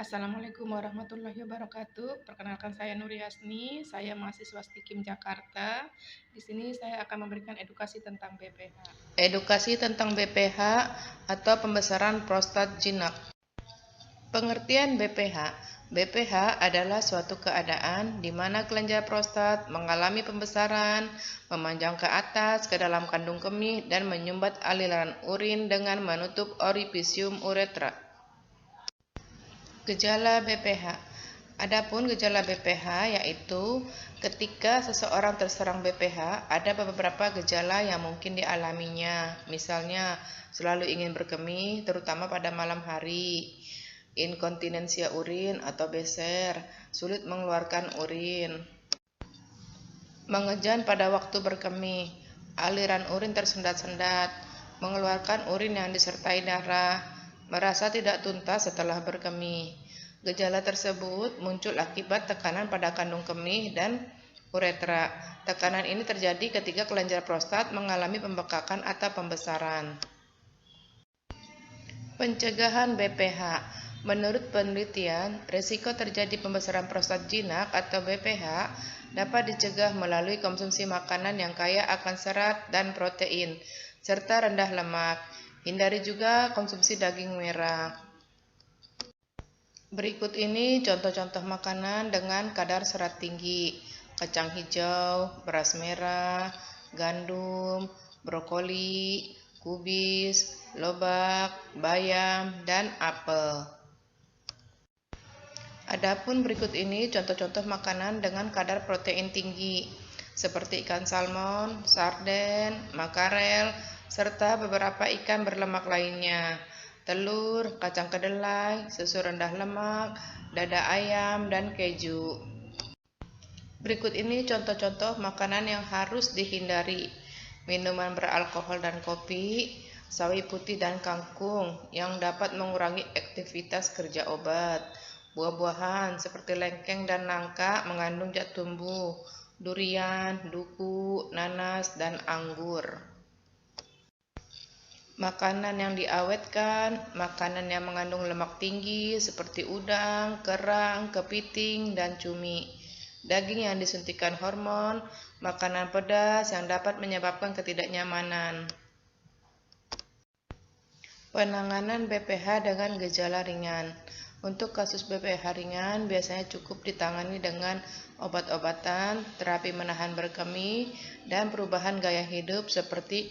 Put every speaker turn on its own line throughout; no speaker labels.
Assalamualaikum warahmatullahi wabarakatuh. Perkenalkan saya Nuri Hasni, saya mahasiswa Stikim Jakarta. Di sini saya akan memberikan edukasi tentang BPH. Edukasi tentang BPH atau pembesaran prostat jinak. Pengertian BPH. BPH adalah suatu keadaan di mana kelenjar prostat mengalami pembesaran, memanjang ke atas ke dalam kandung kemih dan menyumbat aliran urin dengan menutup orifisium uretra. Gejala BPH. Adapun gejala BPH yaitu ketika seseorang terserang BPH, ada beberapa gejala yang mungkin dialaminya. Misalnya, selalu ingin berkemih, terutama pada malam hari, inkontinensia urin atau beser, sulit mengeluarkan urin, mengejan pada waktu berkemih, aliran urin tersendat-sendat, mengeluarkan urin yang disertai darah, merasa tidak tuntas setelah berkemih. Gejala tersebut muncul akibat tekanan pada kandung kemih dan uretra. Tekanan ini terjadi ketika kelenjar prostat mengalami pembekakan atau pembesaran. Pencegahan BPH. Menurut penelitian, risiko terjadi pembesaran prostat jinak atau BPH dapat dicegah melalui konsumsi makanan yang kaya akan serat dan protein, serta rendah lemak. Hindari juga konsumsi daging merah. Berikut ini contoh-contoh makanan dengan kadar serat tinggi: kacang hijau, beras merah, gandum, brokoli, kubis, lobak, bayam, dan apel. Adapun berikut ini contoh-contoh makanan dengan kadar protein tinggi, seperti ikan salmon, sarden, makarel, serta beberapa ikan berlemak lainnya, telur, kacang kedelai, susu rendah lemak, dada ayam, dan keju. Berikut ini contoh-contoh makanan yang harus dihindari: minuman beralkohol dan kopi, sawi putih dan kangkung yang dapat mengurangi aktivitas kerja obat, buah-buahan seperti lengkeng dan nangka mengandung zat tumbuh, durian, duku, nanas, dan anggur. Makanan yang diawetkan, makanan yang mengandung lemak tinggi seperti udang, kerang, kepiting, dan cumi. Daging yang disuntikan hormon, makanan pedas yang dapat menyebabkan ketidaknyamanan. Penanganan BPH dengan gejala ringan. Untuk kasus BPH ringan, biasanya cukup ditangani dengan obat-obatan, terapi menahan berkemih, dan perubahan gaya hidup seperti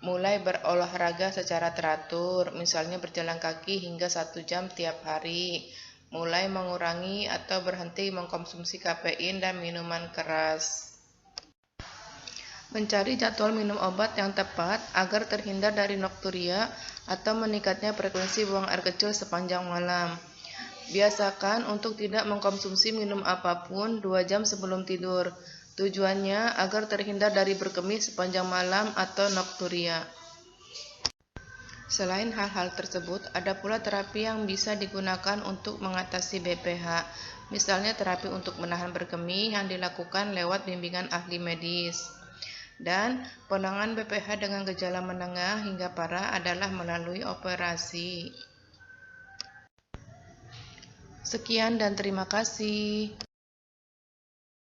mulai berolahraga secara teratur, misalnya berjalan kaki hingga 1 jam tiap hari, mulai mengurangi atau berhenti mengkonsumsi kafein dan minuman keras. Mencari jadwal minum obat yang tepat agar terhindar dari nokturia atau meningkatnya frekuensi buang air kecil sepanjang malam. Biasakan untuk tidak mengkonsumsi minum apapun 2 jam sebelum tidur. Tujuannya agar terhindar dari berkemih sepanjang malam atau nokturia. Selain hal-hal tersebut, ada pula terapi yang bisa digunakan untuk mengatasi BPH. Misalnya terapi untuk menahan berkemih yang dilakukan lewat bimbingan ahli medis. Dan penanganan BPH dengan gejala menengah hingga parah adalah melalui operasi. Sekian dan terima kasih.